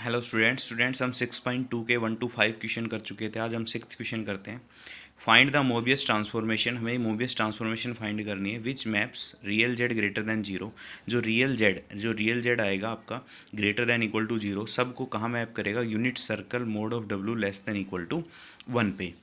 Hello students हम 6.2 के 1 to 5 question कर चुके थे। आज हम 6th क्वेश्चन करते हैं। Find the Mobius transformation. हमें मोबियस ट्रांसफॉर्मेशन फाइंड करनी है which maps real Z greater than zero. जो रियल जेड आएगा आपका greater than equal to zero, सबको कहाँ मैप करेगा? Unit circle mod of W less than equal to 1 पे।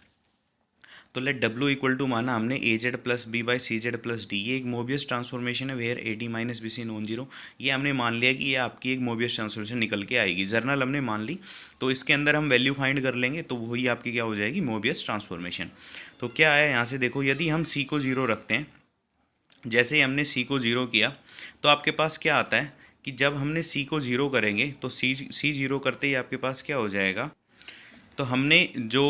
तो लेट डब्ल्यू इक्वल टू माना हमने A Z plus B by C Z plus D. ये एक मोबियस ट्रांसफॉर्मेशन है where A D minus B C non zero. ये हमने मान लिया कि ये आपकी एक मोबियस ट्रांसफॉर्मेशन निकल के आएगी। जर्नल हमने मान ली, तो इसके अंदर हम वैल्यू फाइंड कर लेंगे तो वही आपकी क्या हो जाएगी? Mobius transformation. तो क्या है यहाँ से देखो, यदि हम सी को जीरो रखते हैं, जैसे ही हमने सी को ज़ीरो किया तो आपके पास क्या आता है कि जब हमने सी को ज़ीरो करेंगे तो सी ज़ीरो करते ही आपके पास क्या हो जाएगा? तो हमने जो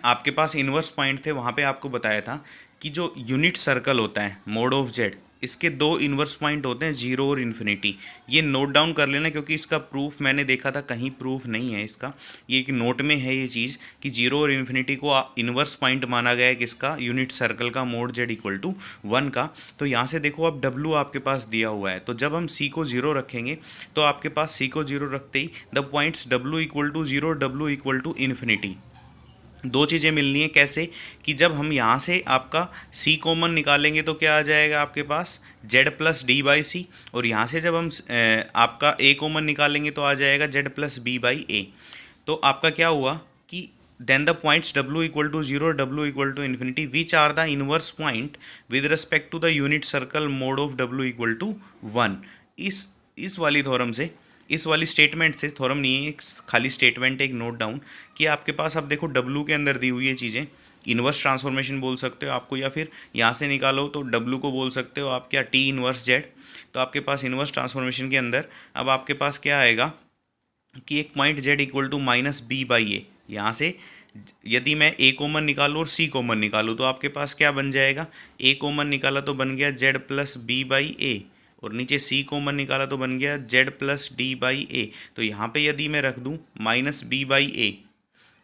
आपके पास इन्वर्स पॉइंट थे वहाँ पे आपको बताया था कि जो यूनिट सर्कल होता है मोड ऑफ जेड, इसके दो इन्वर्स पॉइंट होते हैं, जीरो और इन्फिनिटी। ये नोट डाउन कर लेना क्योंकि इसका प्रूफ मैंने देखा था, कहीं प्रूफ नहीं है इसका। ये एक नोट में है ये चीज़ कि जीरो और इन्फिनिटी को इन्वर्स पॉइंट माना गया है किसका? यूनिट सर्कल का मोड जेड इक्वल टू 1 का। तो यहाँ से देखो अब डब्ल्यू आपके पास दिया हुआ है, तो जब हम सी को जीरो रखेंगे तो आपके पास सी को जीरो रखते ही the points W equal to zero, W equal to infinity, दो चीज़ें मिलनी है। कैसे कि जब हम यहाँ से आपका c कॉमन निकालेंगे तो क्या आ जाएगा आपके पास? z प्लस डी बाई सी। और यहाँ से जब हम आपका a कॉमन निकालेंगे तो आ जाएगा z plus B by A. तो आपका क्या हुआ कि then the points w equal to zero, w equal to infinity, which are the inverse point with respect to the unit circle mod of w equal to 1। इस वाली theorem से, इस वाली स्टेटमेंट से, थ्योरम नहीं है एक खाली स्टेटमेंट है, एक नोट डाउन कि आपके पास अब देखो डब्लू के अंदर दी हुई है चीज़ें। इन्वर्स ट्रांसफॉर्मेशन बोल सकते हो आपको, या फिर यहाँ से निकालो तो डब्लू को बोल सकते हो आप क्या? T inverse Z. तो आपके पास इन्वर्स ट्रांसफॉर्मेशन के अंदर अब आपके पास क्या आएगा कि एक point Z equal to minus B by A. यहाँ से यदि मैं ए कॉमन निकालूँ और सी कॉमन निकालूँ तो आपके पास क्या बन जाएगा? ए कॉमन निकाला तो बन गया Z plus B by A, और नीचे सी कॉमन निकाला तो बन गया Z plus D by A. तो यहाँ पे यदि मैं रख दूँ माइनस बी बाई ए,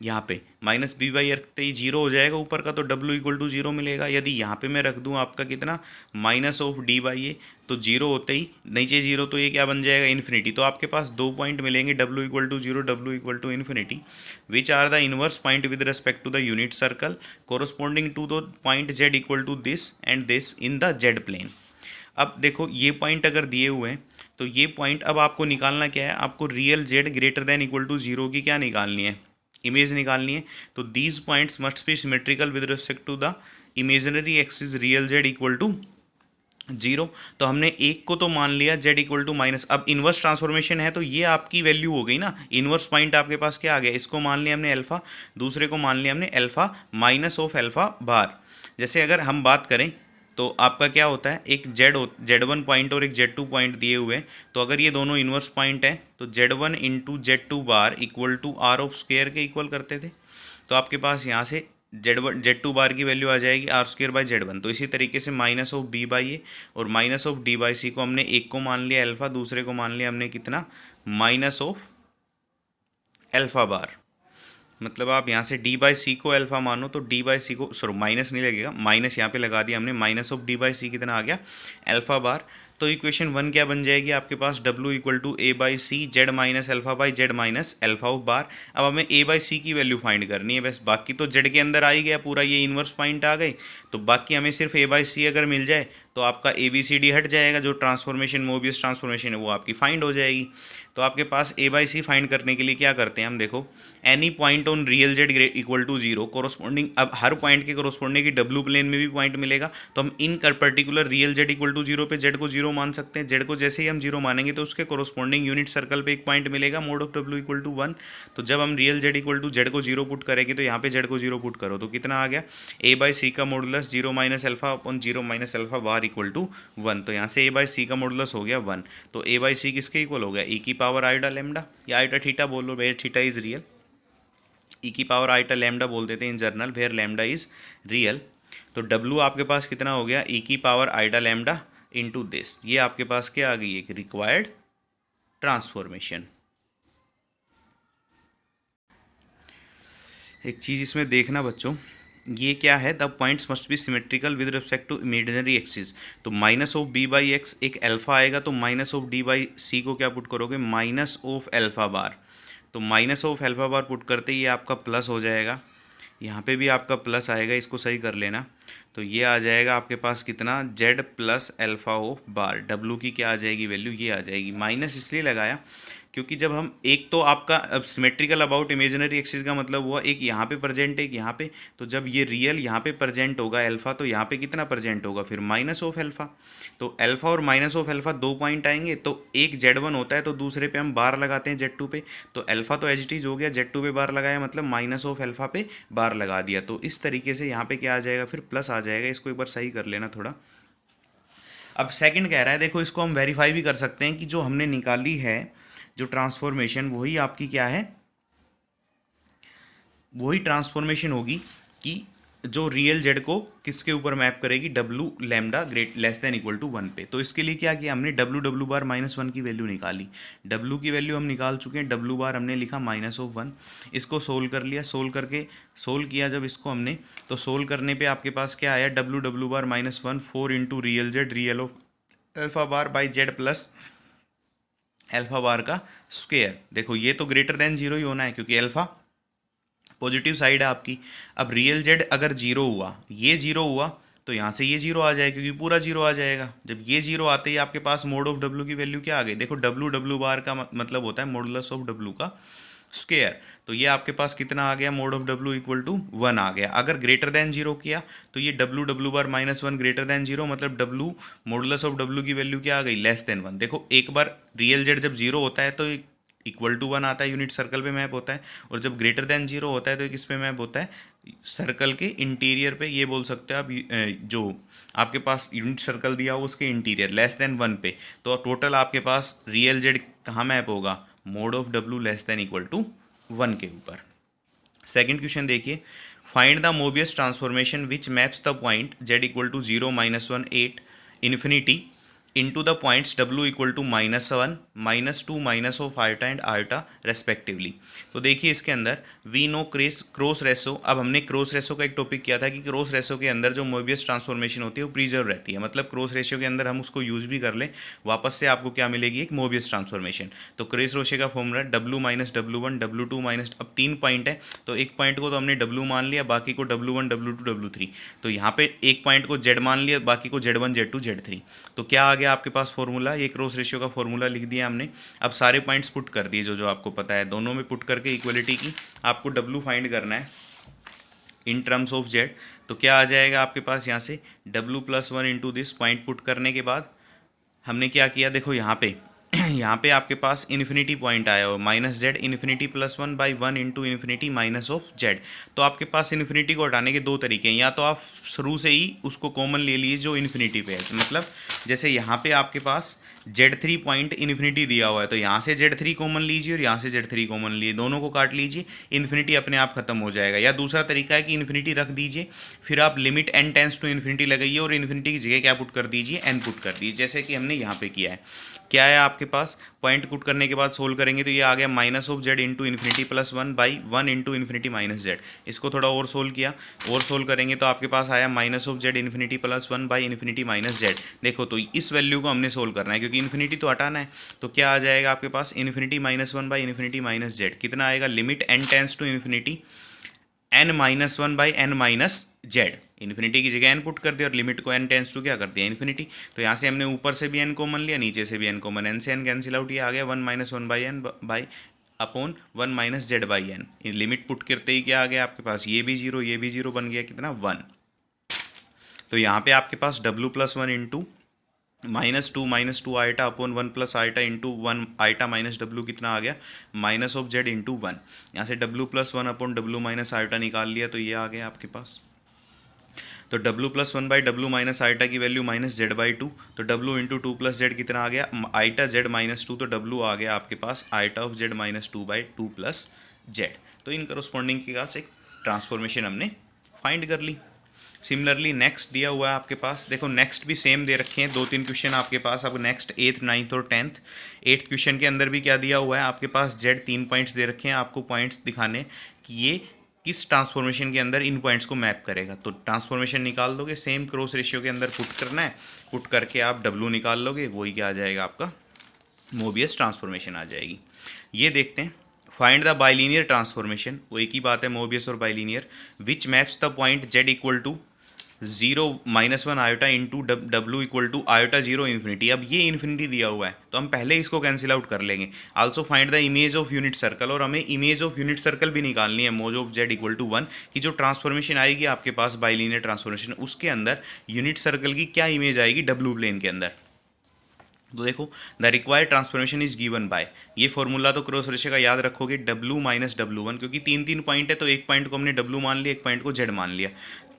यहाँ पे माइनस बी बाई रखते ही जीरो हो जाएगा ऊपर का, तो डब्ल्यू इक्वल टू जीरो मिलेगा। यदि यहाँ पे मैं रख दूँ आपका कितना? Minus of D by A, तो जीरो होते ही नीचे जीरो, तो ये क्या बन जाएगा? इन्फिनिटी। तो आपके पास दो पॉइंट मिलेंगे, W equal to zero, W equal to infinity, which are the inverse point with respect to the unit circle corresponding to the point Z equal to this and this in the Z plane. अब देखो ये point अगर दिए हुए हैं तो ये point अब आपको निकालना क्या है? आपको real Z greater than equal to zero की क्या निकालनी है? इमेज निकालनी है। तो these points must be symmetrical with respect to the imaginary axis real Z equal to zero. तो हमने एक को तो मान लिया जेड इक्वल टू माइनस, अब इन्वर्स ट्रांसफॉर्मेशन है तो ये आपकी वैल्यू हो गई ना। इन्वर्स पॉइंट आपके पास क्या आ गया? इसको मान लिया हमने अल्फा, दूसरे को मान लिया हमने अल्फा माइनस ऑफ अल्फा बार। जैसे अगर हम बात करें तो आपका क्या होता है, एक जेड वन पॉइंट और एक जेड टू पॉइंट दिए हुए हैं, तो अगर ये दोनों इन्वर्स पॉइंट हैं तो Z one into Z two bar equal to R of square के इक्वल करते थे। तो आपके पास यहाँ से जेड टू बार की वैल्यू आ जाएगी R square by Z one. तो इसी तरीके से minus of B by A और माइनस ऑफ डी बाई सी को हमने एक को मान लिया अल्फा, दूसरे को मान लिया हमने कितना? माइनस ऑफ अल्फा बार। मतलब आप यहाँ से डी बाई सी को अल्फा मानो तो डी बाई सी को, सॉरी माइनस नहीं लगेगा, माइनस यहाँ पे लगा दिया हमने, minus of D by C कितना आ गया? Alpha bar. तो इक्वेशन वन क्या बन जाएगी आपके पास? W equal to A by C Z minus alpha by Z minus alpha of bar. अब हमें ए बाई सी की वैल्यू फाइंड करनी है बस, बाकी तो जेड के अंदर आ ही गया पूरा, ये इन्वर्स पॉइंट आ गए। तो बाकी हमें सिर्फ ए बाई सी अगर मिल जाए तो आपका ए बी सी डी हट जाएगा, जो ट्रांसफॉर्मेशन मोबियस ट्रांसफॉर्मेशन है वो आपकी फाइंड हो जाएगी। तो आपके पास ए बाई सी फाइंड करने के लिए क्या करते हैं हम? देखो any point on real Z equal to zero corresponding, अब हर पॉइंट के कोरोस्पोंडिंग की डब्ल्यू प्लेन में भी पॉइंट मिलेगा, तो हम इन particular real Z equal to zero पे जेड को जीरो मान सकते हैं। जेड को जैसे ही हम जीरो मानेंगे तो उसके कोरोस्पोंडिंग यूनिट सर्कल पे एक पॉइंट मिलेगा mod of W equal to 1। तो जब हम real Z equal to Z को जीरो पुट करेंगे तो यहाँ पे जेड को जीरो पुट करो तो कितना आ गया? ए बाई सी का modulus zero minus alpha upon zero minus alpha bar equal to 1। तो यहाँ से ए बाई सी का मॉडुलस हो गया 1। तो ए बाई सी किसके इक्वल हो गया? ई की पावर आइटा लेमडा, या आइटा थीटा बोलो, where theta is real. E की पावर आइटा लैम्डा बोल देते हैं in general, where lambda is real. तो डब्ल्यू आपके पास कितना हो गया? ई की power iota lambda into this. ये आपके पास क्या आ गई? एक रिक्वायर्ड ट्रांसफॉर्मेशन। एक चीज़ इसमें देखना बच्चों, ये क्या है? The points must be symmetrical with respect to imaginary axis. तो minus of B by x एक अल्फा आएगा, तो माइनस ऑफ डी बाई सी को क्या पुट करोगे? Minus of alpha bar. तो minus of alpha bar put करते ही ये आपका प्लस हो जाएगा, यहाँ पे भी आपका प्लस आएगा, इसको सही कर लेना। तो ये आ जाएगा आपके पास कितना, Z plus alpha of bar, W की क्या आ जाएगी वैल्यू, ये आ जाएगी। माइनस इसलिए लगाया क्योंकि जब हम एक तो आपका अब सिमेट्रिकल अबाउट इमेजिनरी एक्सिस का मतलब हुआ एक यहाँ पे प्रेजेंट एक यहाँ पे, तो जब ये रियल यहाँ पे प्रेजेंट होगा अल्फा, तो यहाँ पे कितना प्रेजेंट होगा फिर माइनस ऑफ अल्फा। तो अल्फा और माइनस ऑफ अल्फा 2 पॉइंट आएंगे, तो एक Z1 होता है तो दूसरे पे हम बार लगाते हैं Z2 पे, तो अल्फा तो एज हो गया, Z2 पे बार लगाया मतलब माइनस ऑफ अल्फा पे बार लगा दिया। तो इस तरीके से यहाँ पे क्या आ जाएगा फिर प्लस आ जाएगा। इसको एक बार सही कर लेना थोड़ा। अब सेकंड कह रहा है, देखो इसको हम वेरीफाई भी कर सकते हैं कि जो हमने निकाली है जो ट्रांसफॉर्मेशन, वही आपकी क्या है, वही ट्रांसफॉर्मेशन होगी कि जो रियल जेड को किसके ऊपर मैप करेगी, W lambda great less than equal to 1 पे। तो इसके लिए क्या किया हमने, डब्लू बार -1 की वैल्यू निकाली। डब्लू की वैल्यू हम निकाल चुके हैं, डब्लू बार हमने लिखा -1। इसको सोल्व कर लिया, सोल्व किया जब इसको हमने, तो सोल्व करने पे आपके पास क्या आया, W bar -1 4 into real Z real of alpha bar by Z plus alpha bar का स्क्वायर। देखो ये तो ग्रेटर देन 0 ही होना है क्योंकि अल्फा पॉजिटिव साइड है आपकी। अब रियल जेड अगर 0 हुआ, ये 0 हुआ, तो यहाँ से ये 0 आ जाएगा क्योंकि पूरा 0 आ जाएगा। जब ये 0 आते ही आपके पास मोड ऑफ डब्लू की वैल्यू क्या आ गई, देखो डब्लू बार का मतलब होता है मॉडुलस ऑफ डब्लू का स्क्वायर। तो ये आपके पास कितना आ गया, mod of W equal to 1 आ गया। अगर ग्रेटर देन 0 किया तो ये डब्लू बार -1 ग्रेटर देन 0 मतलब डब्लू मॉडुलस ऑफ डब्लू की वैल्यू क्या आ गई, लेस देन 1। देखो एक बार रियल जेड जब 0 होता है तो इक्वल टू 1 आता है, यूनिट सर्कल पे मैप होता है, और जब ग्रेटर देन 0 होता है तो किस पे मैप होता है, सर्कल के इंटीरियर पे। ये बोल सकते हो आप जो आपके पास यूनिट सर्कल दिया हो उसके इंटीरियर लेस देन 1 पे। तो टोटल आपके पास रियल जेड कहाँ मैप होगा, mod of W less than equal to 1 के ऊपर। सेकंड क्वेश्चन देखिए, find the Mobius transformation which maps the point Z equal to 0 -1 8 infinity into the points w equal to -1 -2 minus of iota and iota respectively. तो देखिए इसके अंदर we know cross ratio. अब हमने cross ratio का एक topic किया था कि क्रॉस रेशो के अंदर जो मोबियस ट्रांसफॉर्मेशन होती है वो प्रिजर्व रहती है, मतलब क्रॉस रेशो के अंदर हम उसको यूज भी कर लें वापस से आपको क्या मिलेगी, एक मोबियस ट्रांसफॉर्मेशन। तो क्रॉस रेशो का formula w minus W1 W2 minus, अब 3 पॉइंट है तो एक पॉइंट को तो हमने w मान लिया, बाकी को W1 W2 W3। तो यहाँ पे एक पॉइंट को z मान लिया, बाकी को Z1 Z2 Z3। तो क्या आ गया आपके पास फॉर्मूला, ये क्रॉस रेशियो का फॉर्मूला लिख दिया हमने। अब सारे पॉइंट्स पुट कर दिए जो जो आपको पता है, दोनों में पुट करके इक्वलिटी की आपको W फाइंड करना है इन टर्म्स ऑफ Z। तो क्या आ जाएगा आपके पास, यहाँ से W + 1 into this point put करने के बाद हमने क्या किया, देखो यहाँ पे आपके पास इन्फिनिटी पॉइंट आया हो -z infinity +1 by 1 into infinity minus of Z. तो आपके पास इन्फिनिटी को हटाने के 2 तरीके हैं, या तो आप शुरू से ही उसको कॉमन ले लीजिए जो इन्फिनिटी पे है, मतलब जैसे यहाँ पे आपके पास Z3 पॉइंट इन्फिनिटी दिया हुआ है तो यहाँ से Z3 कॉमन लीजिए और यहाँ से Z3 कॉमन लीजिए, दोनों को काट लीजिए, इन्फिनिटी अपने आप खत्म हो जाएगा। या दूसरा तरीका है कि इन्फिनिटी रख दीजिए, फिर आप limit n tends to infinity लगाइए और इन्फिनिटी की जगह क्या पुट कर दीजिए, n पुट कर दीजिए, जैसे कि हमने यहाँ पे किया है। क्या है आपके पास, पॉइंट पुट करने के बाद सोल्व करेंगे तो ये आ गया -z into infinity +1 by 1 into infinity -z। इसको थोड़ा और सोल्व किया, और सोल्व करेंगे तो आपके पास आया -z infinity +1 by infinity -z। देखो तो इस वैल्यू को हमने सोल्व करना है क्योंकि इन्फिनिटी तो हटाना है। तो क्या आ जाएगा आपके पास, इन्फिनिटी -1 बाई इन्फिनिटी -z कितना आएगा, limit n tends to infinity n-1 by n-z। Infinity की जगह n पुट कर दिया और लिमिट को n टेंस टू क्या कर दिया, इन्फिनिटी। तो यहाँ से हमने ऊपर से भी n कॉमन लिया, नीचे से भी n कॉमन, n से n कैंसिल आउट, ये आ गया 1 - 1 by n by upon 1 - z by n। Limit put करते ही क्या आ गया आपके पास, ये भी 0 ये भी 0 बन गया कितना, 1। तो यहाँ पे आपके पास w + 1 into -2 eta upon 1 + eta into 1 eta minus W कितना आ गया, -z इंटू 1। यहाँ से w + 1 upon w minus eta निकाल लिया तो ये आ गया आपके पास। तो w + 1 by W minus eta की वैल्यू -z/2, तो w इंटू 2 + z कितना आ गया, आयटा z -2, तो w आ गया आपके पास iota of z -2 by 2 + z। तो इन करस्पॉन्डिंग के पास एक ट्रांसफॉर्मेशन हमने फाइंड कर ली। सिमिलरली नेक्स्ट दिया हुआ है आपके पास, देखो नेक्स्ट भी सेम दे रखे हैं, 2-3 क्वेश्चन आपके पास। अब नेक्स्ट 8th 9th और 10th 8th क्वेश्चन के अंदर भी क्या दिया हुआ है आपके पास, z 3 पॉइंट्स दे रखे हैं, आपको पॉइंट्स दिखाने कि ये किस ट्रांसफॉर्मेशन के अंदर इन पॉइंट्स को मैप करेगा। तो ट्रांसफॉर्मेशन निकाल दोगे, सेम क्रॉस रेशियो के अंदर पुट करना है, पुट करके आप w निकाल लोगे, वही क्या आ जाएगा आपका, मोबियस ट्रांसफॉर्मेशन आ जाएगी। ये देखते हैं फाइंड द बाइलीनियर ट्रांसफॉर्मेशन, वो एक ही बात है मोबियस और bilinear, which maps the point Z equal to 0 - 1 iota into डब्ल्यू इक्वल टू आयोटा 0 इन्फिनिटी। अब ये इन्फिनिटी दिया हुआ है तो हम पहले इसको कैंसिल आउट कर लेंगे। Also find the image of unit circle, और हमें इमेज ऑफ यूनिट सर्कल भी निकालनी है मोज ऑफ जेड इक्वल टू 1 की जो ट्रांसफॉर्मेशन आएगी आपके पास बाइलीनियर ट्रांसफॉर्मेशन, उसके अंदर यूनिट सर्कल की क्या इमेज आएगी डब्ल्यू प्लेन के अंदर। तो देखो the required transformation is given by, ये फॉर्मूला तो क्रॉस रेशियो का याद रखोगे, W - W1, क्योंकि तीन तीन पॉइंट है तो एक पॉइंट को हमने W मान लिया, एक पॉइंट को Z मान लिया,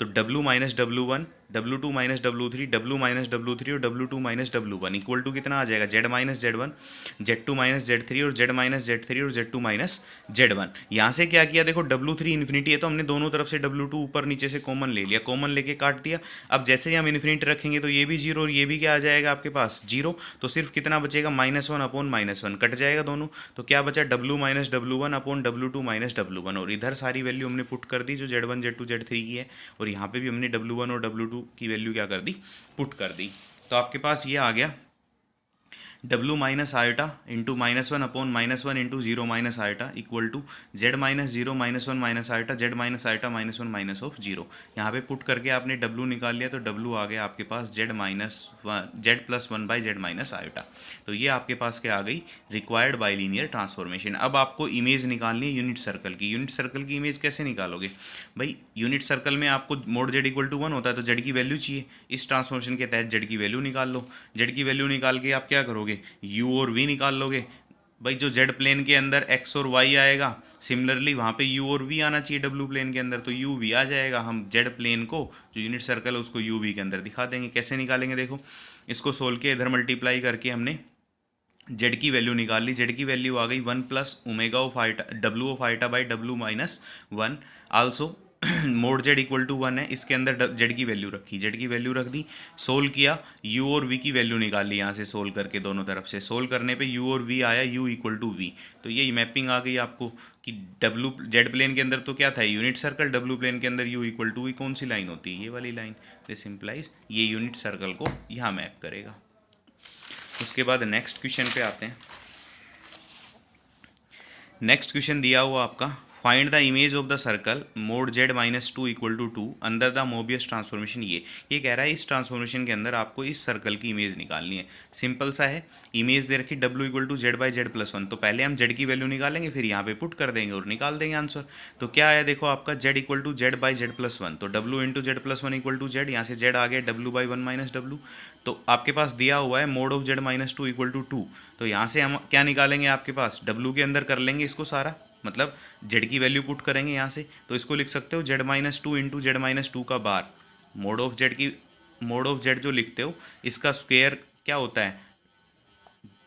तो W - W1, W2 - W3, W - W3 और W2 - W1 इक्वल टू कितना आ जाएगा Z - Z1, Z2 - Z3 और Z - Z3 और Z2 - Z1। यहाँ से क्या किया देखो W3 इन्फिनिटी है तो हमने दोनों तरफ से W2 ऊपर नीचे से कॉमन ले लिया, कॉमन लेके काट दिया। अब जैसे ही हम इन्फिनिटी रखेंगे तो ये भी जीरो और ये भी क्या आ जाएगा आपके पास जीरो, तो सिर्फ कितना बचेगा -1 अपॉन -1, कट जाएगा दोनों, तो क्या बचा W - W1 upon W2 - W1, और इधर सारी वैल्यू हमने पुट कर दी जो Z1 Z2 Z3 की है, और यहाँ पे भी हमने W1 और W2 की वैल्यू क्या कर दी पुट कर दी। तो आपके पास ये आ गया W minus iota into -1 upon -1 into 0 minus iota equal to Z - 0 -1 minus iota Z minus iota -1 minus of 0। यहाँ पे पुट करके आपने W निकाल लिया तो W आ गया आपके पास Z + 1 by Z minus iota. तो ये आपके पास क्या आ गई रिक्वायर्ड बाइलीनियर ट्रांसफॉर्मेशन। अब आपको इमेज निकालनी है यूनिट सर्कल की। यूनिट सर्कल की इमेज कैसे निकालोगे भाई, यूनिट सर्कल में आपको मोड Z इक्वल टू 1 होता है तो Z की वैल्यू चाहिए, इस ट्रांसफॉर्मेशन के तहत Z की वैल्यू निकाल लो। Z की वैल्यू निकाल के आप क्या करोगे U और V निकाल लोगे भाई, जो Z प्लेन के अंदर X और Y आएगा सिमिलरली वहाँ पे U और V आना चाहिए W प्लेन के अंदर, तो U V आ जाएगा। हम Z प्लेन को जो यूनिट सर्कल है उसको U V के अंदर दिखा देंगे। कैसे निकालेंगे देखो, इसको सोल्व के इधर मल्टीप्लाई करके हमने Z की वैल्यू निकाल ली। Z की वैल्यू आ गई 1 + omega of iota W of iota by W - 1 also mod Z equal to 1 है, इसके अंदर Z की वैल्यू रखी, Z की वैल्यू रख दी, सोल्व किया, U और V की वैल्यू निकाल ली यहाँ से सोल्व करके, दोनों तरफ से सोल्व करने पे U और V आया U इक्वल टू V। तो ये मैपिंग आ गई आपको कि W Z प्लेन के अंदर तो क्या था यूनिट सर्कल, W प्लेन के अंदर U इक्वल टू V कौन सी लाइन होती है ये वाली लाइन, दिस इम्प्लाइज ये यूनिट सर्कल को यहाँ मैप करेगा। उसके बाद नेक्स्ट क्वेश्चन पे आते हैं। नेक्स्ट क्वेश्चन दिया हुआ आपका find the image of the circle mod Z - 2 equal to 2 under the Mobius transformation. ये कह रहा है इस ट्रांसफॉर्मेशन के अंदर आपको इस सर्कल की इमेज निकालनी है। सिंपल सा है, इमेज दे रखी W equal to Z by Z + 1, तो पहले हम Z की वैल्यू निकालेंगे फिर यहाँ पे पुट कर देंगे और निकाल देंगे आंसर। तो क्या आया देखो आपका Z equal to Z by Z + 1, तो W into Z + 1 equal to Z, यहाँ से Z आ गया W बाई 1 माइनस W। तो आपके पास दिया हुआ है mod of Z - 2 equal to 2, तो यहाँ से हम क्या निकालेंगे आपके पास W के अंदर कर लेंगे इसको सारा, मतलब Z की वैल्यू पुट करेंगे यहाँ से, तो इसको लिख सकते हो Z - 2 इंटू Z - 2 का बार, मोड ऑफ Z जो लिखते हो इसका स्क्वायर क्या होता है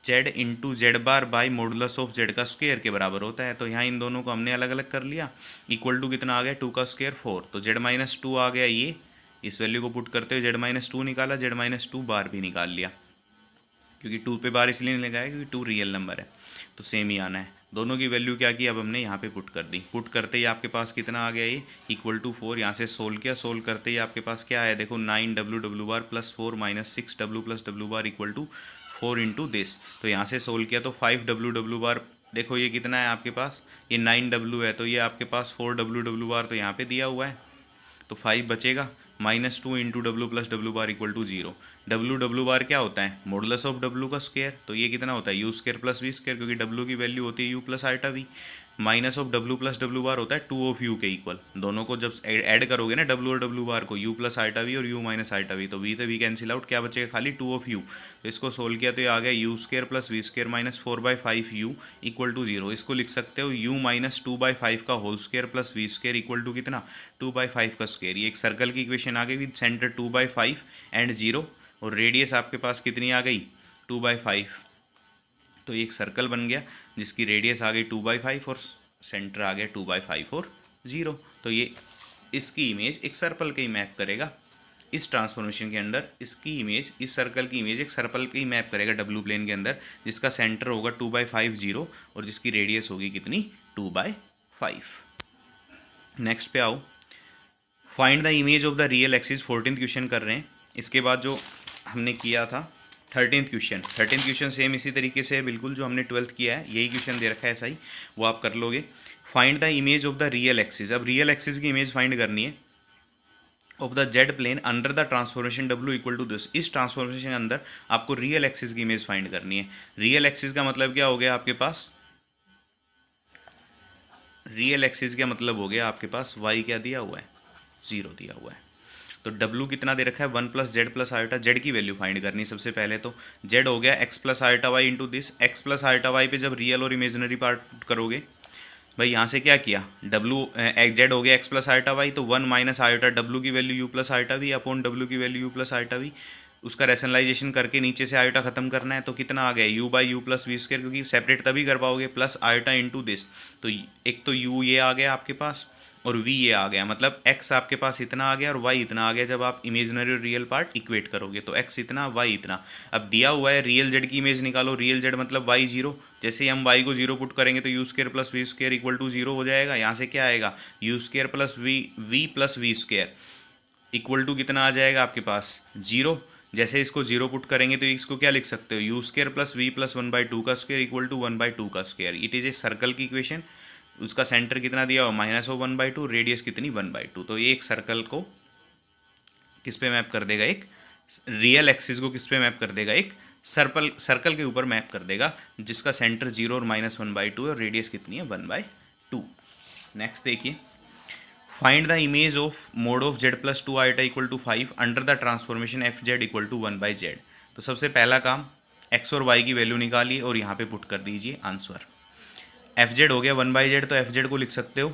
Z into Z bar by modulus of Z का स्क्वायर के बराबर होता है। तो यहाँ इन दोनों को हमने अलग अलग कर लिया, इक्वल टू कितना आ गया 2 का स्क्वायर 4, तो Z - 2 आ गया ये, इस वैल्यू को पुट करते हुए Z - 2 निकाला, Z - 2 बार भी निकाल लिया, क्योंकि 2 पे बार इसलिए नहीं लगाया क्योंकि 2 रियल नंबर है, तो सेम ही आना है। दोनों की वैल्यू क्या की अब हमने यहाँ पे पुट कर दी, पुट करते ही आपके पास कितना आ गया ये इक्वल टू 4, यहाँ से सोल्व किया, सोल्व करते ही आपके पास क्या आया देखो 9W bar + 4 - 6W + W bar equal to 4 into this. तो यहाँ से सोल्व किया तो 5W बार, देखो ये कितना है आपके पास, ये 9W है तो ये आपके पास 4W बार तो यहाँ पे दिया हुआ है, तो 5 बचेगा, -2 into W + W bar equal to 0। W bar क्या होता है मॉडुलस ऑफ W का स्क्वायर, तो ये कितना होता है U स्क्वायर + V स्क्वायर, क्योंकि W की वैल्यू होती है U + iota V, minus of W + W bar होता है 2 ऑफ U के इक्वल। दोनों को जब ऐड करोगे ना W और W बार को, U + आइटा V और U - आइटा V, तो V से V कैंसिल आउट, क्या बचेगा खाली 2 ऑफ U। तो इसको सोल्व किया तो ये आ गया U स्क्वायर + V स्क्वायर - 4/5 U इक्वल टू 0। इसको लिख सकते हो U - 2/5 का whole square + V square equal to कितना 2/5 का स्क्वायर। ये एक सर्कल की इक्वेशन आ गई विद सेंटर 2/5 एंड 0, और रेडियस आपके पास कितनी आ गई 2/5। तो ये एक सर्कल बन गया जिसकी रेडियस आ गई 2/5 और सेंटर आ गया 2/5 और 0। तो ये इसकी इमेज एक सर्कल का ही मैप करेगा इस ट्रांसफॉर्मेशन के अंदर, इसकी इमेज इस सर्कल की इमेज एक सर्कल की मैप करेगा W प्लेन के अंदर, जिसका सेंटर होगा 2/5 0 और जिसकी रेडियस होगी कितनी 2/5। नेक्स्ट पे आओ, find the image of the real axis. 14th question कर रहे हैं। इसके बाद जो हमने किया था थर्टीन्थ क्वेश्चन सेम इसी तरीके से है बिल्कुल, जो हमने 12th किया है यही क्वेश्चन दे रखा है ऐसा ही, वो आप कर लोगे। Find the image of the real axis. अब रियल एक्सिस की इमेज फाइंड करनी है of the Z plane under the transformation W equal to this. इस ट्रांसफॉर्मेशन के अंदर आपको रियल एक्सिस की इमेज फाइंड करनी है। रियल एक्सिस का मतलब क्या हो गया आपके पास, रियल एक्सिस का मतलब हो गया आपके पास वाई क्या दिया हुआ है, 0 दिया हुआ है। तो डब्ल्यू कितना दे रखा है, 1 plus Z plus iota. Z की वैल्यू फाइंड करनी है सबसे पहले, तो जेड हो गया x plus iota y into this. X plus iota y पे जब रियल और इमेजिनरी पार्ट पुट करोगे, भाई यहाँ से क्या किया, डब्ल्यू जेड हो गया एक्स प्लस आयोटा वाई, तो 1 माइनस आयोटा डब्ल्यू की value u plus iota v upon डब्ल्यू की value u plus iota v. उसका रैशनलाइजेशन करके नीचे से आयोटा खत्म करना है, तो कितना आ गया u by u plus v square, क्योंकि सेपरेट तभी कर पाओगे, प्लस आयोटा इंटू दिस। तो एक तो यू ये आ गया आपके पास और v ये आ गया, मतलब x आपके पास इतना आ गया और y इतना आ गया। जब आप इमेजिनरी और रियल पार्ट इक्वेट करोगे तो x इतना y इतना। अब दिया हुआ है रियल z की इमेज निकालो, रियल z मतलब y 0। जैसे ही हम y को 0 पुट करेंगे तो u square plus v square equal to 0 हो जाएगा। यहाँ से क्या आएगा, u square plus v plus v square equal to कितना आ जाएगा आपके पास 0। जैसे इसको 0 पुट करेंगे तो इसको क्या लिख सकते हो, u square plus v plus 1/2 का स्क्वायर इक्वल टू 1/2 का square. It is a circle की इक्वेशन। उसका सेंटर कितना दिया हुआ -1/2, रेडियस कितनी 1/2। तो ये एक सर्कल को किस पे मैप कर देगा, एक रियल एक्सिस को किस पे मैप कर देगा, एक सर्कल के ऊपर मैप कर देगा, जिसका सेंटर 0 और -1/2 है और रेडियस कितनी है 1/2। नेक्स्ट देखिए, find the image of mod of Z plus 2 iota equal to 5 under the transformation F Z equal to 1/z। तो सबसे पहला काम एक्स और वाई की वैल्यू निकालिए और यहाँ पे पुट कर दीजिए आंसर। एफ जेड हो गया 1/z, तो एफ जेड को लिख सकते हो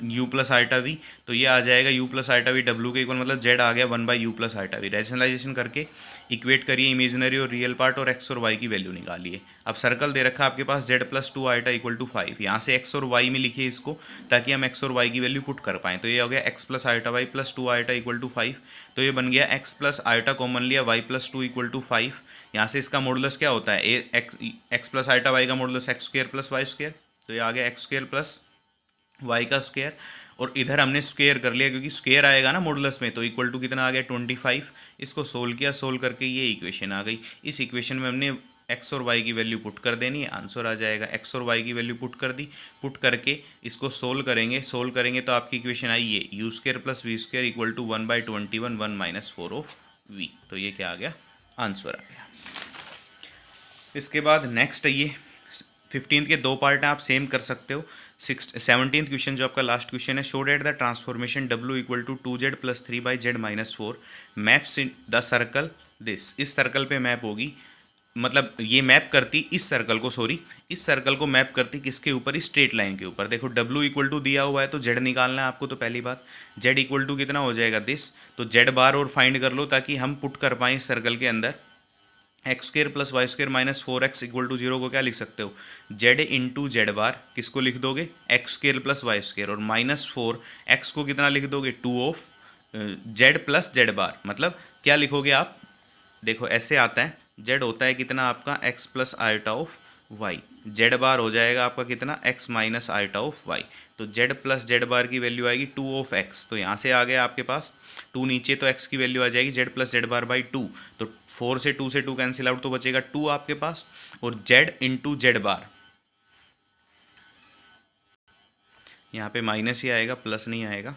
u प्लस आइटा वी, तो ये आ जाएगा u plus iota v W के इक्वल, मतलब z आ गया 1/u plus iota v. Rationalisation करके इक्वेट करिए इमेजिनरी और रियल पार्ट और x और y की वैल्यू निकालिए। अब सर्कल दे रखा है आपके पास z plus 2 iota equal to 5, यहाँ से x और y में लिखिए इसको, ताकि हम x और y की वैल्यू पुट कर पाएँ। तो ये हो गया x plus iota y plus 2 iota equal to 5, तो ये बन गया x प्लस आइटा कॉमन लिया y प्लस 2 इक्वल टू 5। यहाँ से इसका मॉडुलस क्या होता है, एक्स प्लस आइटा वाई का modulus x square plus y square, तो ये आ गया एक्स स्क्वायर प्लस वाई का स्क्वायर। और इधर हमने स्क्वायर कर लिया क्योंकि स्क्वायर आएगा ना मॉडुलस में, तो इक्वल टू कितना आ गया 25। इसको सोल्व किया, सोल्व करके ये इक्वेशन आ गई। इस इक्वेशन में हमने एक्स और वाई की वैल्यू पुट कर देनी है, आंसर आ जाएगा। एक्स और वाई की वैल्यू पुट कर दी, पुट करके इसको सोल्व करेंगे तो आपकी इक्वेशन आई ये u square plus v square equal to 1/21 1 minus 4 of v. तो ये क्या आ गया, आंसर आ गया। इसके बाद नेक्स्ट ये 15th के दो पार्ट हैं, आप सेम कर सकते हो। 17th क्वेश्चन जो आपका लास्ट क्वेश्चन है, show that the transformation W equal to 2z plus 3/z minus 4 maps in the circle this. इस सर्कल पे मैप होगी, मतलब ये मैप करती इस सर्कल को, इस सर्कल को मैप करती किसके ऊपर, इस स्ट्रेट लाइन के ऊपर। देखो W इक्वल टू दिया हुआ है तो Z निकालना है आपको। तो पहली बात Z इक्वल टू कितना हो जाएगा दिस, तो Z बार और फाइंड कर लो ताकि हम पुट कर पाएँ इस सर्कल के अंदर। X square plus y square minus 4x equal to 0 को क्या लिख सकते हो, जेड इंटू जेड बार, किसको लिख दोगे x square plus y square, और -4x को कितना लिख दोगे 2 of Z plus Z bar. मतलब क्या लिखोगे आप, देखो ऐसे आता है, जेड होता है कितना आपका x plus iota of y, z bar हो जाएगा आपका कितना x minus iota of y. तो z प्लस जेड बार की वैल्यू आएगी 2 ऑफ x, तो यहाँ से आ गया आपके पास 2 नीचे, तो x की वैल्यू आ जाएगी z plus Z bar by 2। तो 4 से 2 कैंसिल आउट, तो बचेगा 2 आपके पास, और z इंटू जेड बार, यहाँ पे माइनस ही आएगा, प्लस नहीं आएगा।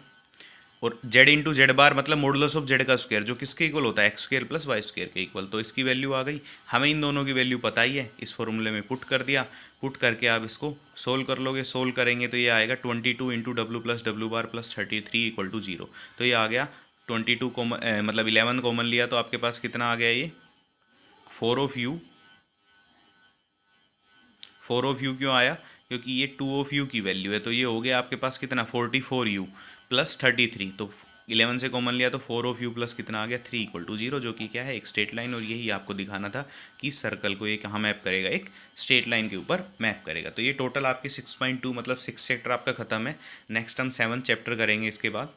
और z इंटू जेड बार मतलब मॉडुलस ऑफ जेड का स्क्वायर, जो किसके इक्वल होता है x square plus y square के इक्वल। तो इसकी वैल्यू आ गई, हमें इन दोनों की वैल्यू पता ही है, इस फॉर्मूले में पुट कर दिया। पुट करके आप इसको सोल्व कर लोगे, सोल्व करेंगे तो ये आएगा 22 into W plus W bar plus 33 equal to 0। तो ये आ गया 22 कॉमन, मतलब 11 कॉमन लिया तो आपके पास कितना आ गया, ये 4 ऑफ यू। 4 ऑफ यू क्यों आया, क्योंकि ये 2 ऑफ यू की वैल्यू है, तो ये हो गया आपके पास कितना 44u प्लस 33। तो 11 से कॉमन लिया तो 4 ऑफ यू प्लस कितना आ गया 3 इक्वल टू 0, जो कि क्या है एक स्ट्रेट लाइन। और यही आपको दिखाना था कि सर्कल को ये कहाँ मैप करेगा, एक स्ट्रेट लाइन के ऊपर मैप करेगा। तो ये टोटल आपके 6.2 मतलब 6 चैप्टर आपका खत्म है। नेक्स्ट हम 7th चैप्टर करेंगे इसके बाद।